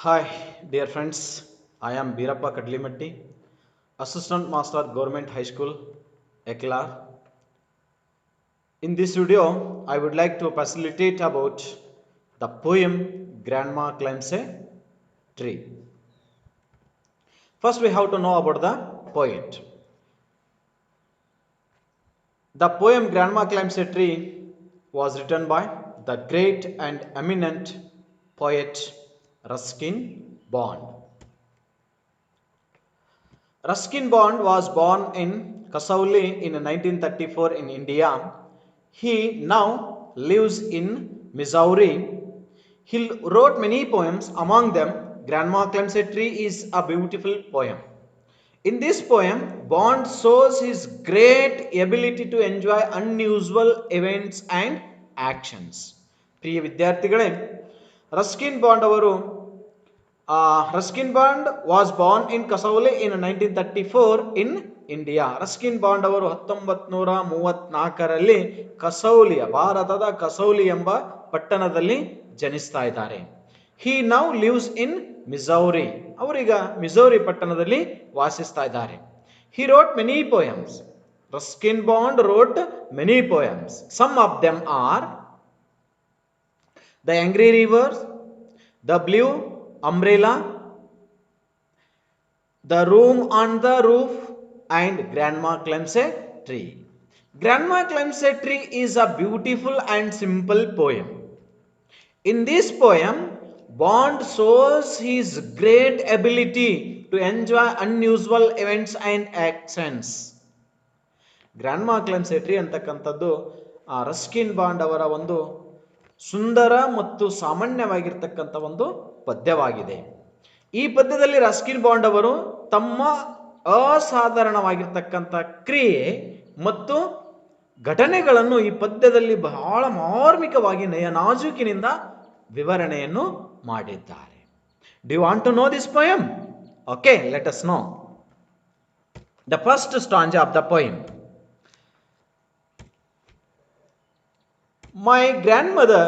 Hi, dear friends. I am Birappa Kadlimatti, Assistant Master Government High School, Eklar. In this video, I would like to facilitate about the poem Grandma Climbs a Tree. First, we have to know about the poet. The poem Grandma Climbs a Tree was written by the great and eminent poet Ruskin Bond. Ruskin Bond was born in Kasauli in 1934 in India. He now lives in Missouri. He wrote many poems, among them, Grandma Climbs a Tree is a beautiful poem. In this poem, Bond shows his great ability to enjoy unusual events and actions. ಪ್ರಿಯ ವಿದ್ಯಾರ್ಥಿಗಳೇ, Ruskin Bond ಅವರು Ruskin Bond was born in Kasauli in 1934 in India. Ruskin Bond ಅವರು 1934ರಲ್ಲಿ ಕಸೌಲಿಯ ಭಾರತದ ಕಸೌಲಿ ಎಂಬ ಪಟ್ಟಣದಲ್ಲಿ ಜನಿಸ್ತಾ ಇದ್ದಾರೆ. He now lives in Mussoorie. ಅವರೀಗ ಮಿಸೌರಿ ಪಟ್ಟಣದಲ್ಲಿ ವಾಸಿಸ್ತಾ ಇದ್ದಾರೆ. He wrote many poems. Ruskin Bond wrote many poems. Some of them are the angry rivers, the blue umbrella, the room on the roof, and Grandma Climbs a Tree. Grandma Climbs a Tree is a beautiful and simple poem. In this poem, Bond shows his great ability to enjoy unusual events and actions. Grandma Climbs a Tree ಅಂತಕ್ಕಂಥದ್ದು Ruskin bond ಅವರ ಒಂದು ಸುಂದರ ಮತ್ತು ಸಾಮಾನ್ಯವಾಗಿರ್ತಕ್ಕಂಥ ಒಂದು ಪದ್ಯವಾಗಿದೆ. ಈ ಪದ್ಯದಲ್ಲಿ Ruskin Bond ಅವರು ತಮ್ಮ ಅಸಾಧಾರಣವಾಗಿರ್ತಕ್ಕಂಥ ಕ್ರಿಯೆ ಮತ್ತು ಘಟನೆಗಳನ್ನು ಈ ಪದ್ಯದಲ್ಲಿ ಬಹಳ ಮಾರ್ಮಿಕವಾಗಿ ನಯನಾಜೂಕಿನಿಂದ ವಿವರಣೆಯನ್ನು ಮಾಡಿದ್ದಾರೆ. Do you want to know this poem? Okay, let us know the first stanza of the poem. My grandmother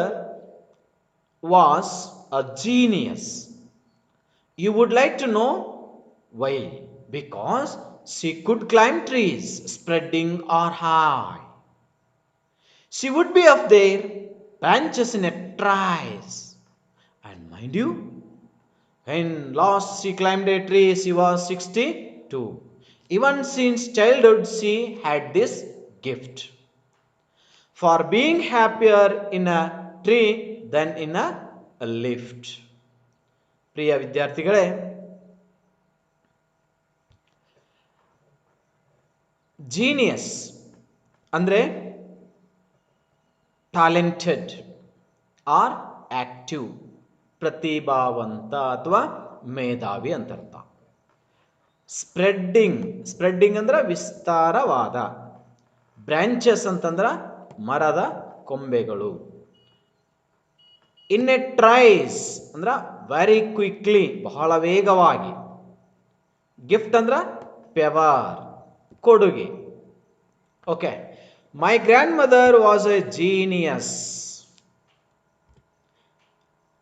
was a genius. You would like to know why? Because she could climb trees, spreading or high. She would be up there, branches in a trice. And mind you, when last she climbed a tree, she was 62. Even since childhood, she had this gift for being happier in a tree than in a lift. ಪ್ರಿಯ ವಿದ್ಯಾರ್ಥಿಗಳೇ, genius ಅಂದರೆ talented R active, ಪ್ರತಿಭಾವಂತ ಅಥವಾ ಮೇಧಾವಿ ಅಂತ ಅರ್ಥ. Spreading ಅಂದ್ರೆ ವಿಸ್ತಾರವಾದ, branches ಅಂತಂದ್ರೆ ಮರದ ಕೊಂಬೆಗಳು. ಇನ್ ಎ ಟ್ರೈಸ್ ಅಂದ್ರೆ ವೆರಿ ಕ್ವಿಕ್ಲಿ, ಬಹಳ ವೇಗವಾಗಿ. ಗಿಫ್ಟ್ ಅಂದ್ರೆ ಪೆವರ್, ಕೊಡುಗೆ. Okay, my grandmother was a genius.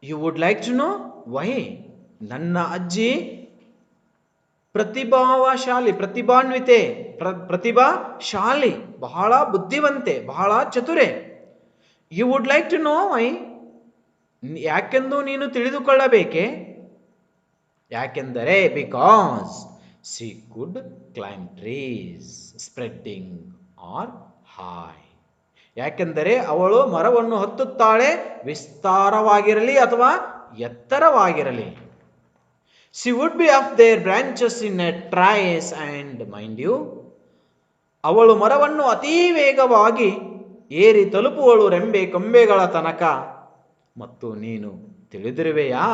You would like to know why? ನನ್ನ ಅಜ್ಜಿ ಪ್ರತಿಭಾಶಾಲಿ, ಬಹಳ ಬುದ್ಧಿವಂತೆ, ಬಹಳ ಚತುರೆ. You would like to know why? ಯಾಕೆಂದು ನೀನು ತಿಳಿದುಕೊಳ್ಳಬೇಕೆ? ಯಾಕೆಂದರೆ because she could climb trees spreading or high. ಯಾಕೆಂದರೆ ಅವಳು ಮರವನ್ನು ಹತ್ತುತ್ತಾಳೆ, ವಿಸ್ತಾರವಾಗಿರಲಿ ಅಥವಾ ಎತ್ತರವಾಗಿರಲಿ. She would be up their branches in a trice and mind you, ಅವಳು ಮರವನ್ನು ಅತೀ ವೇಗವಾಗಿ ಏರಿ ತಲುಪುವಳು ರೆಂಬೆ ಕೊಂಬೆಗಳ ತನಕ. ಮತ್ತು ನೀನು ತಿಳಿದಿರುವೆಯಾ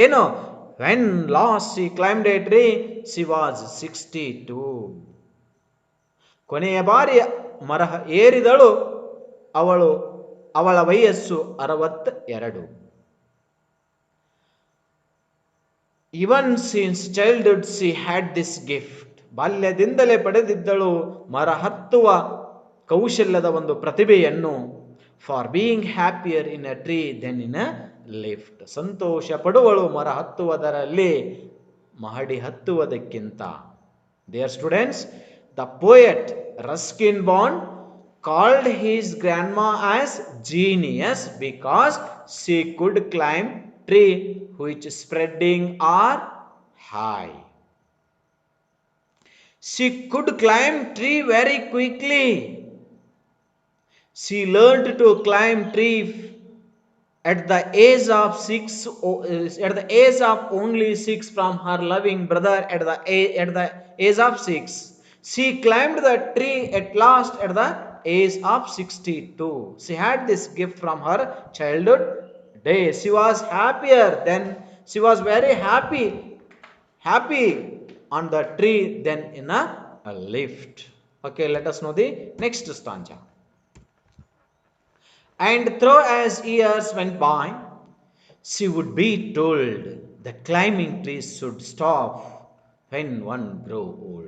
ಏನು? when last she climbed a tree, she was 62. ಕೊನೆಯ ಬಾರಿ ಮರ ಏರಿದಳು, ಅವಳ ವಯಸ್ಸು 62. Even since childhood she had this gift. ಬಾಲ್ಯದಿಂದಲೇ ಪಡೆದಿದ್ದಳು ಮರ ಹತ್ತುವ ಕೌಶಲ್ಯದ ಒಂದು ಪ್ರತಿಭೆಯನ್ನು. For being happier in a tree then in a lift. ಸಂತೋಷ ಪಡುವಳು ಮರ ಹತ್ತುವುದರಲ್ಲಿ ಮಹಡಿ ಹತ್ತುವುದಕ್ಕಿಂತ. Dear students, the poet Ruskin Bond called his grandma as genius because she could climb tree which spreading are high. She could climb tree very quickly. She learned to climb tree at the age of 6, at the age of only 6 from her loving brother at the age of 6. She climbed the tree at last at the age of 62. She had this gift from her childhood days. She was happier then. She was very happy on the tree than in a lift. Okay, let us know the next stanza. And though as years went by, she would be told that climbing trees should stop when one grow old,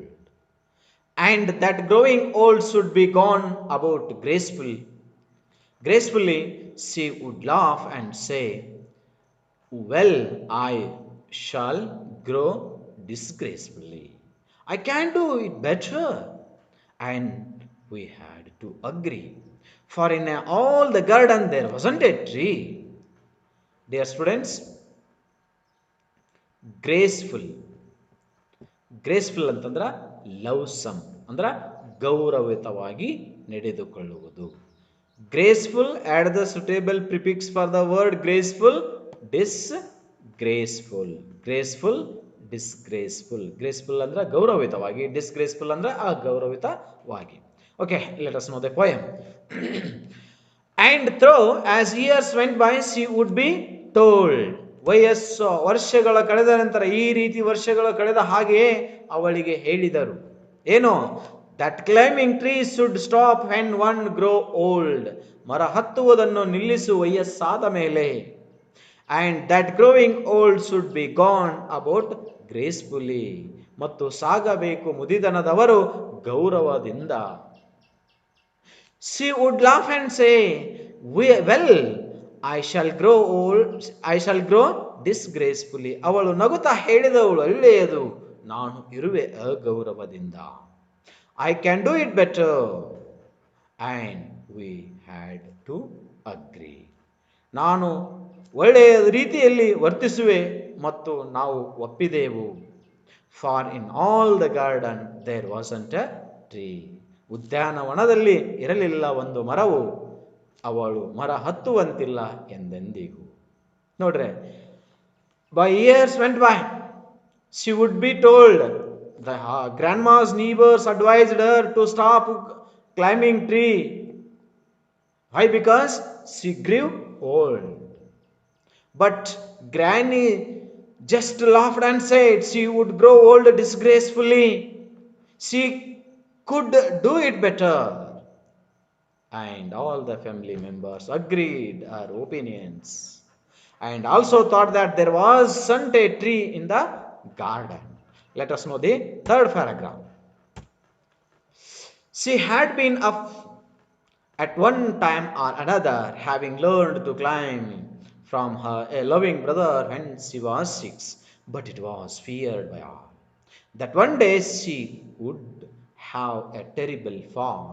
and that growing old should be gone about gracefully. Gracefully, she would laugh and say, well, I shall grow disgracefully. I can do it better. And we had to agree. For in all the garden there wasn't a tree. Dear students, graceful. Graceful ಅಂತಂದ್ರೆ lovesome ಅಂದ್ರೆ ಗೌರವಿತವಾಗಿ ನಡೆದುಕೊಳ್ಳುವುದು. Graceful add the suitable prefix for the word graceful. Disgraceful. Graceful, disgraceful. Graceful ಅಂದ್ರೆ ಗೌರವಿತವಾಗಿ, disgraceful ಅಂದ್ರೆ ಅಗೌರವಿತವಾಗಿ. Okay, let us know the poem. And though as years went by she would be told. ವಯಸ್ಸು ವರ್ಷಗಳ ಕಳೆದ ನಂತರ, ಈ ರೀತಿ ವರ್ಷಗಳ ಕಳೆದ ಹಾಗೆಯೇ ಅವಳಿಗೆ ಹೇಳಿದರು. ಏನು? That climbing tree should stop when one grow old. ಮರ ಹತ್ತುವುದನ್ನು ನಿಲ್ಲಿಸು ವಯಸ್ಸಾದ ಮೇಲೆ. And that growing old should be gone about gracefully. ಮತ್ತು ಸಾಗಬೇಕು ಮುದಿದನದವರು ಗೌರವದಿಂದ. She would laugh and say, well, I shall grow old, I shall grow disgracefully. ಅವಳು ನಗುತ್ತಾ ಹೇಳಿದವಳು, ಒಳ್ಳೆಯದು, ನಾನು ಇರುವೆ ಅಗೌರವದಿಂದ. I can do it better. And we had to agree. ನಾನು ಒಳ್ಳೆಯ ರೀತಿಯಲ್ಲಿ ವರ್ತಿಸುವೆ ಮತ್ತು ನಾವು ಒಪ್ಪಿದೆವು. For in all the garden there wasn't a tree. ಉದ್ಯಾನವನದಲ್ಲಿ ಇರಲಿಲ್ಲ ಒಂದು ಮರವು, ಅವಳು ಮರ ಹತ್ತುವಂತಿಲ್ಲ ಎಂದೆಂದಿಗೂ. ನೋಡ್ರೆ, by years went by she would be told. The grandma's neighbors advised her to stop climbing tree. Why? Because she grew old. But Granny just laughed and said she would grow old disgracefully. She could do it better. And all the family members agreed her opinions and also thought that there wasn't a tree in the garden. Let us know the third paragraph. She had been up at one time or another, having learned to climb from her a loving brother when she was 6, but it was feared by all that one day she would have a terrible fall.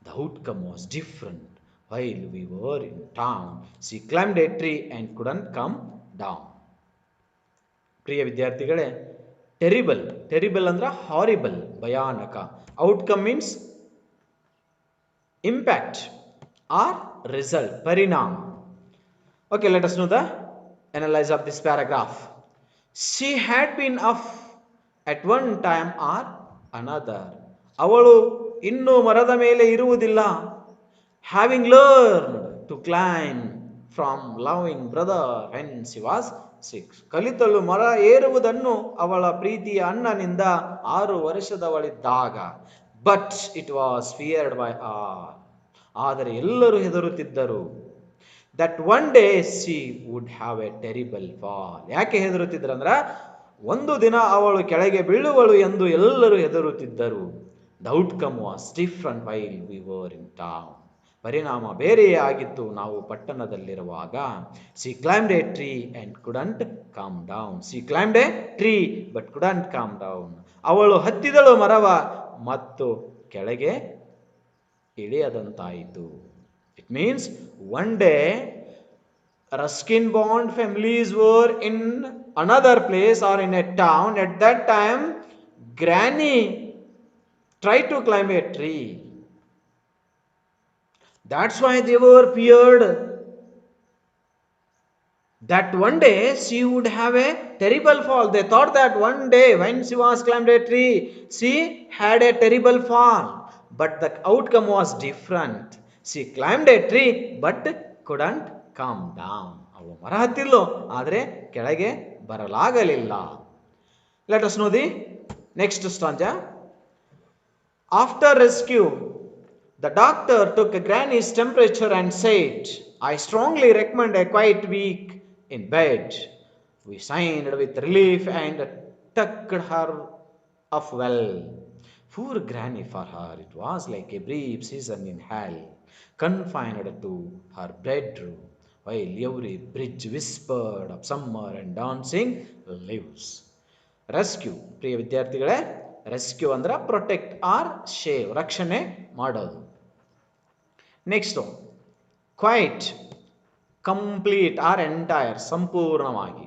The outcome was different. While we were in town, she climbed a tree and couldn't come down. ಪ್ರಿಯ ವಿದ್ಯಾರ್ಥಿಗಳೇ, terrible. Terrible ಅಂದ್ರೆ horrible, ಭಯಾನಕ. Outcome means impact or result, ಪರಿಣಾಮ. Okay, let us know the analyze of this paragraph. She had been up at one time or another. ಅವಳು ಇನ್ನೂ ಮರದ ಮೇಲೆ ಇರುವುದಿಲ್ಲ. Having learned to climb from loving brother when she was 6. ಕಲಿತಳು ಮರ ಏರುವುದನ್ನು ಅವಳ ಪ್ರೀತಿಯ ಅಣ್ಣನಿಂದ 6 ವರ್ಷದವಳಿದ್ದಾಗ. But it was feared by all. ಆದರೆ ಎಲ್ಲರೂ ಹೆದರುತ್ತಿದ್ದರು. That one day she would have a terrible fall. ಯಾಕೆ ಹೆದರುತ್ತಿದ್ರು ಅಂದ್ರೆ, ಒಂದು ದಿನ ಅವಳು ಕೆಳಗೆ ಬೀಳುವಳು ಎಂದು ಎಲ್ಲರೂ ಹೆದರುತ್ತಿದ್ದರು. The outcome was different while we were in town. ಪರಿಣಾಮ ಬೇರೆಯೇ ಆಗಿತ್ತು. ನಾವು ಪಟ್ಟಣದಲ್ಲಿರುವಾಗ she climbed a tree and couldn't come down. She climbed a tree but couldn't come down. ಅವಳು ಹತ್ತಿದಳು ಮರವ ಮತ್ತು ಕೆಳಗೆ ಇಳಿಯದಂತಾಯಿತು. It means one day Ruskin Bond families were in another place or in a town. At that time, Granny tried to climb a tree. That's why they were feared that one day she would have a terrible fall. They thought that one day when she was climbed a tree, she had a terrible fall. But the outcome was different. She climbed a tree but couldn't come down. ಅವಳು ಮರ ಹತ್ತಿದ್ಲು, ಆದರೆ ಕೆಳಗೆ ಬರಲಾಗಲಿಲ್ಲ. Let us know the next stanza. After rescue, the doctor took Granny's temperature and said, I strongly recommend a quiet week in bed. We sighed with relief and tucked her up well. Poor Granny, for her it was like a brief season in hell, confined to her bedroom, while every bridge whispered of summer and dancing leaves. Rescue, ಪ್ರಿಯ ವಿದ್ಯಾರ್ಥಿಗಳೇ, rescue ಅಂದ್ರೆ protect or save, ರಕ್ಷಣೆ ಮಾಡೋದು. Next quite, complete or entire, ಸಂಪೂರ್ಣವಾಗಿ.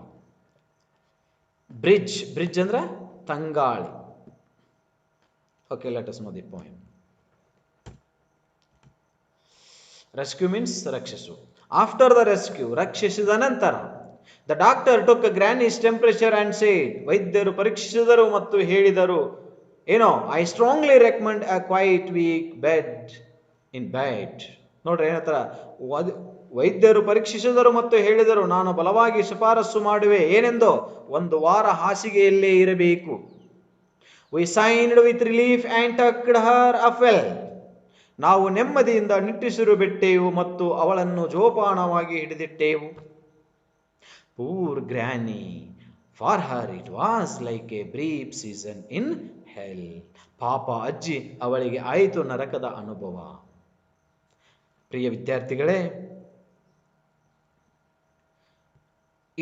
Breeze, breeze ಅಂದ್ರೆ ತಂಗಾಳಿ. Okay, let us know the point. Rescue means ರಕ್ಷಿಸು. After the rescue, ರಕ್ಷಿಸಿದ ನಂತರ. The doctor took granny's temperature and said, ವೈದ್ಯರು ಪರೀಕ್ಷಿಸಿದರು ಮತ್ತು ಹೇಳಿದರು, ಏನೋ, I strongly recommend a quiet week bed in bed. ನೋಡ್ರಿ ಏನತ್ತರ, ವೈದ್ಯರು ಪರೀಕ್ಷಿಸಿದರು ಮತ್ತು ಹೇಳಿದರು, ನಾನು ಬಲವಾಗಿ ಶಿಫಾರಸು ಮಾಡುವೆ, ಏನೆಂದು, ಒಂದು ವಾರ ಹಾಸಿಗೆಯಲ್ಲೇ ಇರಬೇಕು. We sighed with relief and tucked her up well. ನಾವು ನೆಮ್ಮದಿಯಿಂದ ನಿಟ್ಟುಸಿರು ಬಿಟ್ಟೆವು ಮತ್ತು ಅವಳನ್ನು ಜೋಪಾನವಾಗಿ ಹಿಡಿದಿಟ್ಟೆವು. Poor Granny, for her it was like a brief season in hell. ಪಾಪ ಅಜ್ಜಿ, ಅವಳಿಗೆ ಆಯಿತು ನರಕದ ಅನುಭವ. ಪ್ರಿಯ ವಿದ್ಯಾರ್ಥಿಗಳೇ,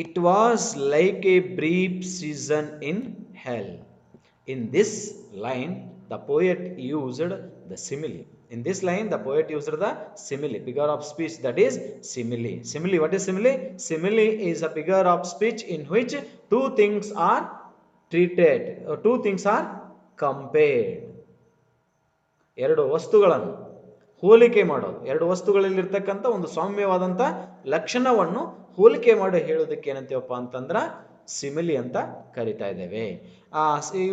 it was like a brief season in hell. In this line, the poet used the simile. In this line, the poet used the simile, figure of speech, that is simile. Simile, what is simile? Simile is a figure of speech in which two things are treated, or two things are compared. ಎರಡು ವಸ್ತುಗಳನ್ನು ಹೋಲಿಕೆ ಮಾಡೋದು, ಎರಡು ವಸ್ತುಗಳಲ್ಲಿರ್ತಕ್ಕಂಥ ಒಂದು ಸೌಮ್ಯವಾದಂಥ ಲಕ್ಷಣವನ್ನು ಹೋಲಿಕೆ ಮಾಡಿ ಹೇಳೋದಕ್ಕೆ ಏನಂತೀವಪ್ಪ ಅಂತಂದ್ರೆ ಸಿಮಿಲಿ ಅಂತ ಕರಿತಾ ಇದ್ದೇವೆ.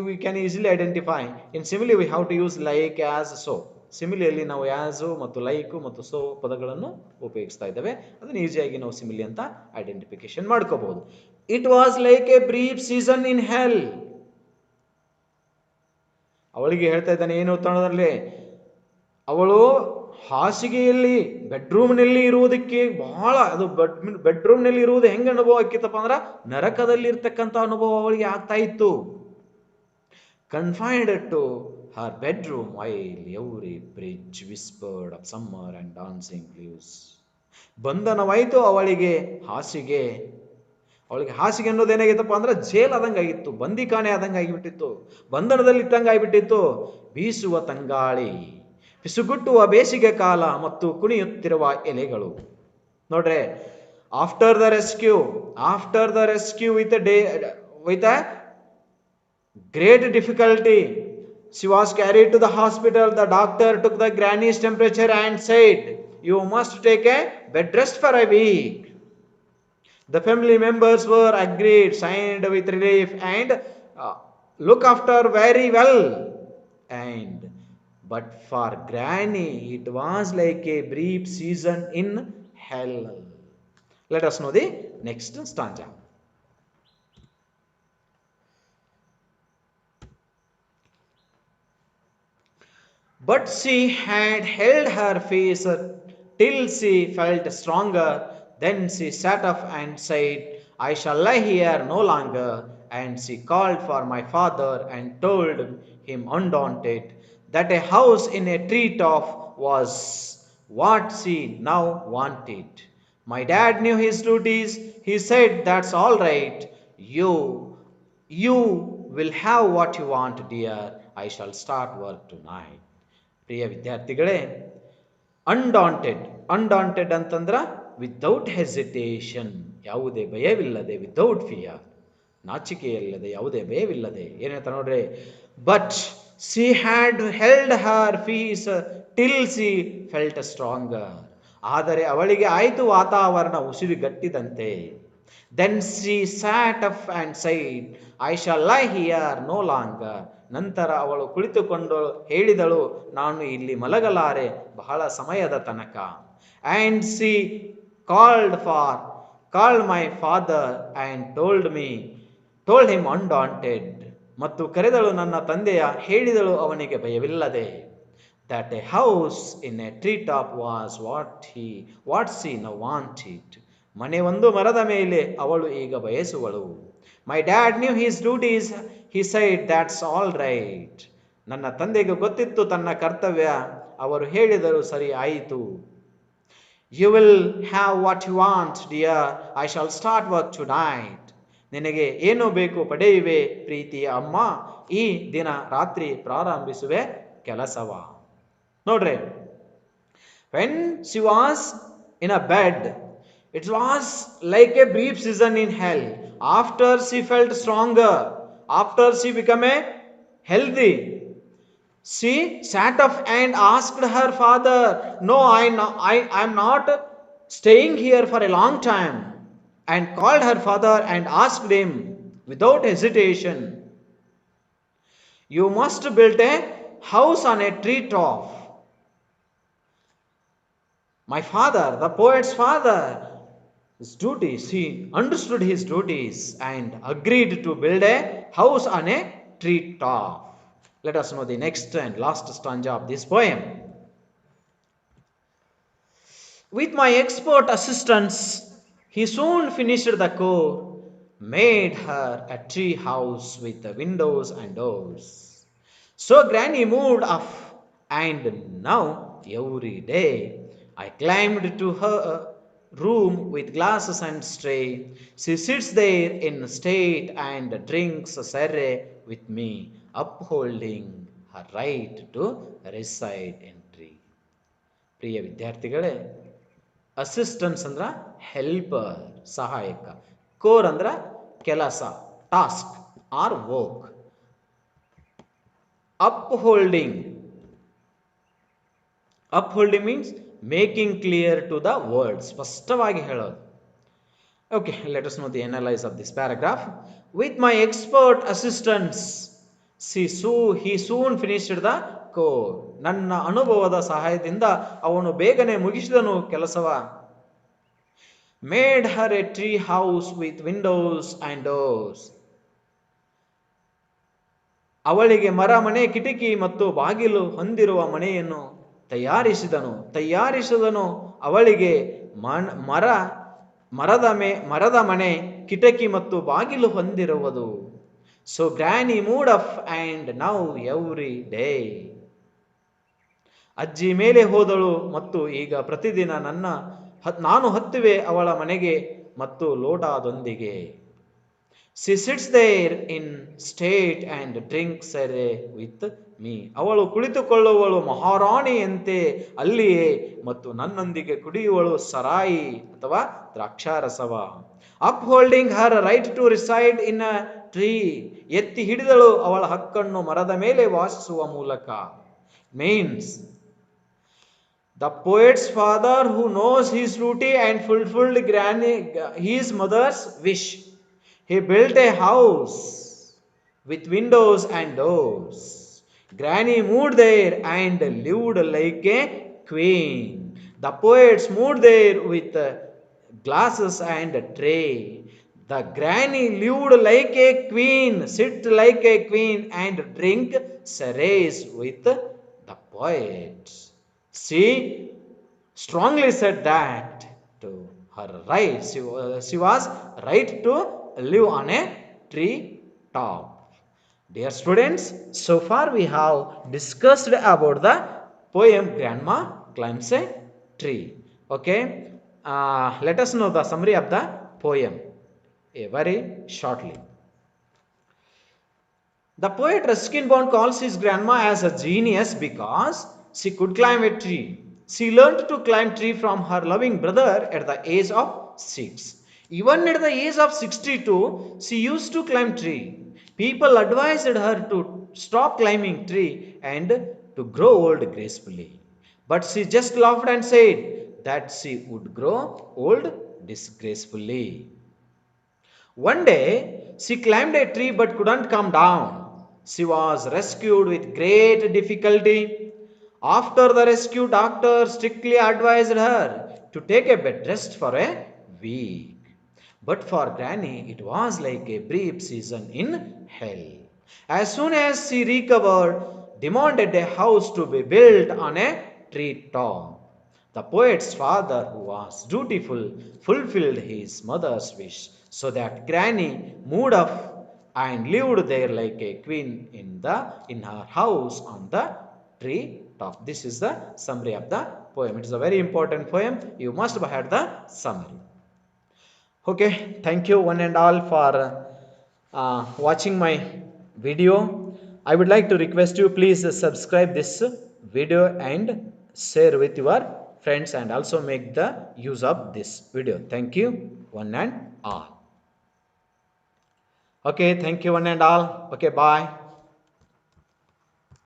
We can easily identify. In simile we have to use like, as, so. ಸಿಮಿಲಿಯಲ್ಲಿ ನಾವು ಆ್ಯಸು ಮತ್ತು ಲೈಕು ಮತ್ತು ಸೋ ಪದಗಳನ್ನು ಉಪಯೋಗಿಸ್ತಾ ಇದ್ದೇವೆ. ಅದನ್ನು ಈಸಿಯಾಗಿ ನಾವು ಸಿಮಿಲಿ ಅಂತ ಐಡೆಂಟಿಫಿಕೇಶನ್ ಮಾಡ್ಕೋಬಹುದು. It was like a brief season in hell. ಅವಳಿಗೆ ಹೇಳ್ತಾ ಇದ್ದಾನೆ ಏನು ತಣದಲ್ಲಿ, ಅವಳು ಹಾಸಿಗೆಯಲ್ಲಿ ಬೆಡ್ರೂಮ್ನಲ್ಲಿ ಇರುವುದಕ್ಕೆ ಬಹಳ, ಅದು ಬೆಡ್ರೂಮ್ನಲ್ಲಿ ಇರುವುದು ಹೆಂಗೆ ಅನುಭವ ಆಕಿತ್ತಪ್ಪ ಅಂದ್ರೆ ನರಕದಲ್ಲಿ ಇರ್ತಕ್ಕಂಥ ಅನುಭವ ಅವಳಿಗೆ ಆಗ್ತಾ ಇತ್ತು. Confined to her bedroom while every bridge whispered of summer and dancing leaves. ಬಂಧನವಾಯಿತು ಅವಳಿಗೆ ಹಾಸಿಗೆ. ಅವಳಿಗೆ ಹಾಸಿಗೆ ಅನ್ನೋದು ಏನಾಗಿತ್ತಪ್ಪ ಅಂದ್ರೆ ಜೇಲ್ ಆದಂಗೆ ಆಗಿತ್ತು, ಬಂದಿಖಾನೆ ಆದಂಗೆ ಆಗಿಬಿಟ್ಟಿತ್ತು, ಬಂಧನದಲ್ಲಿ ಇಟ್ಟಂಗೆ ಆಗಿಬಿಟ್ಟಿತ್ತು. ಬೀಸುವ ತಂಗಾಳಿ, ಪಿಸುಗುಟ್ಟುವ ಬೇಸಿಗೆ ಕಾಲ ಮತ್ತು ಕುಣಿಯುತ್ತಿರುವ ಎಲೆಗಳು. ನೋಡ್ರೆ, after the rescue with a great difficulty, she was carried to the hospital. The doctor took the granny's temperature and said, you must take a bed rest for a week. The family members were agreed, signed with relief, and look after very well. But for Granny, it was like a brief season in hell. Let us know the next stanza. But she had held her face till she felt stronger. Then she sat up and said, I shall lie here no longer. And she called for my father and told him undaunted that a house in a treetop was what she now wanted. My dad knew his duties. He said, "That's all right. You will have what you want, dear. I shall start work tonight." ಪ್ರಿಯ ವಿದ್ಯಾರ್ಥಿಗಳೇ, ಅನ್ಡಾಂಟೆಡ್ ಅಂತಂದ್ರ without hesitation, ಯಾವುದೇ ಭಯವಿಲ್ಲದೆ, without fear, ನಾಚಿಕೆಯಿಲ್ಲದೆ, ಯಾವುದೇ ಭಯವಿಲ್ಲದೆ. ಏನ್ ಹೇಳ್ತಾರೆ ನೋಡ್ರಿ, but she had held her peace till she felt stronger. ಆದರೆ ಅವಳಿಗೆ ಆಯ್ತು ವಾತಾವರಣ ಉಸಿರುಗಟ್ಟಿದಂತೆ. Then she sat up and said, I shall lie here no longer. ನಂತರ ಅವಳು ಕುಳಿತುಕೊಂಡು ಹೇಳಿದಳು, ನಾನು ಇಲ್ಲಿ ಮಲಗಲಾರೆ ಬಹಳ ಸಮಯದ ತನಕ. And she called my father and told him undaunted. ಮತ್ತು ಕರೆದಳು ನನ್ನ ತಂದೆಯ, ಹೇಳಿದಳು ಅವನಿಗೆ ಭಯವಿಲ್ಲದೆ. That a house in a tree top was what she now wanted. ಮನೆ ಒಂದು ಮರದ ಮೇಲೆ ಅವಳು ಈಗ ಬಯಸುವಳು. My dad knew his duties, he said, that's all right. ನನ್ನ ತಂದೆಗೆ ಗೊತ್ತಿತ್ತು ತನ್ನ ಕರ್ತವ್ಯ, ಅವರು ಹೇಳಿದರು, ಸರಿ ಆಯಿತು. You will have what you want dear, I shall start work to night. ನಿನಗೆ ಏನು ಬೇಕು ಪಡೆಯುವೆ ಪ್ರೀತಿಯ ಅಮ್ಮ, ಈ ದಿನ ರಾತ್ರಿ ಪ್ರಾರಂಭಿಸುವೆ ಕೆಲಸವ. ನೋಡ್ರಿ, when she was in a bed, it was like a brief season in hell. After she felt stronger, after she became healthy, she sat up and asked her father, "No, I am not staying here for a long time," and called her father and asked him without hesitation, "You must build a house on a tree top." My father, the poet's father, his duties, he understood his duties and agreed to build a house on a tree top. Let us know the next and last stanza of this poem. With my expert assistance, he soon finished the core, made her a tree house with the windows and doors. So Granny moved up, and now every day I climbed to her room with glasses and tray. She sits there in state and drinks sherry with me, upholding her right to reside in tree. ಪ್ರಿಯ ವಿದ್ಯಾರ್ಥಿಗಳೇ, assistance ಅಂದ್ರ helper, ಸಹಾಯಕ. Chore ಅಂದ್ರ ಕೆಲಸ, task or work. Upholding means making clear to the word, ಸ್ಪಷ್ಟವಾಗಿ ಹೇಳೋದು. Okay, let us know the analysis of this paragraph. With my expert assistance, he soon finished the core. ನನ್ನ ಅನುಭವದ ಸಹಾಯದಿಂದ ಅವನು ಬೇಗನೆ ಮುಗಿಸಿದನು ಕೆಲಸವ. Made her a tree house with windows and doors. ಅವಳಿಗೆ ಮನೆ, ಕಿಟಕಿ ಮತ್ತು ಬಾಗಿಲು ಹೊಂದಿರುವ ಮನೆಯನ್ನು ತಯಾರಿಸಿದನು. ಅವಳಿಗೆ ಮರದ ಮನೆ, ಕಿಟಕಿ ಮತ್ತು ಬಾಗಿಲು ಹೊಂದಿರುವುದು. So ಗ್ರಾನಿ mood up and now every day. ಅಜ್ಜಿ ಮೇಲೆ ಹೋದಳು ಮತ್ತು ಈಗ ಪ್ರತಿದಿನ ನಾನು ಹತ್ತುವೆ ಅವಳ ಮನೆಗೆ ಮತ್ತು ಲೋಟದೊಂದಿಗೆ. She sits there in state and drinks with me. ಅವಳು ಕುಳಿತುಕೊಳ್ಳುವಳು ಮಹಾರಾಣಿಯಂತೆ ಅಲ್ಲಿಯೇ ಮತ್ತು ನನ್ನೊಂದಿಗೆ ಕುಡಿಯುವಳು ಸರಾಯಿ ಅಥವಾ ದ್ರಾಕ್ಷಾರಸವ. Upholding her right to reside in a tree. ಎತ್ತಿ ಹಿಡಿದಳು ಅವಳ ಹಕ್ಕನ್ನು ಮರದ ಮೇಲೆ ವಾಸಿಸುವ ಮೂಲಕ. Means the poet's father who knows his duty and fulfilled his mother's wish. He built a house with windows and doors. Granny moved there and lived like a queen. The poets moved there with glasses and a tray. The granny lived like a queen, sit like a queen, and drink sherries with the poet. She strongly said that to her right, she was right to live on a tree top. Dear students, so far we have discussed about the poem Grandma Climbs a tree. Okay, let us know the summary of the poem very shortly. The poet Ruskin Bond calls his grandma as a genius because she could climb a tree. She learned to climb tree from her loving brother at the age of 6. Even at the age of 62, she used to climb tree. People advised her to stop climbing tree and to grow old gracefully. But she just laughed and said that she would grow old disgracefully. One day, she climbed a tree but couldn't come down. She was rescued with great difficulty. After the rescue, doctor strictly advised her to take a bed rest for a week. But for Granny, it was like a brief season in hell. As soon as she recovered, demanded a house to be built on a tree top. The poet's father, who was dutiful, fulfilled his mother's wish, so that Granny moved up and lived there like a queen in her house on the tree top. This is the summary of the poem. It is a very important poem. You must have had the summary. Okay, thank you one and all for watching my video. I would like to request you please subscribe this video and share with your friends and also make the use of this video. Thank you one and all. Okay, thank you one and all. Okay, bye.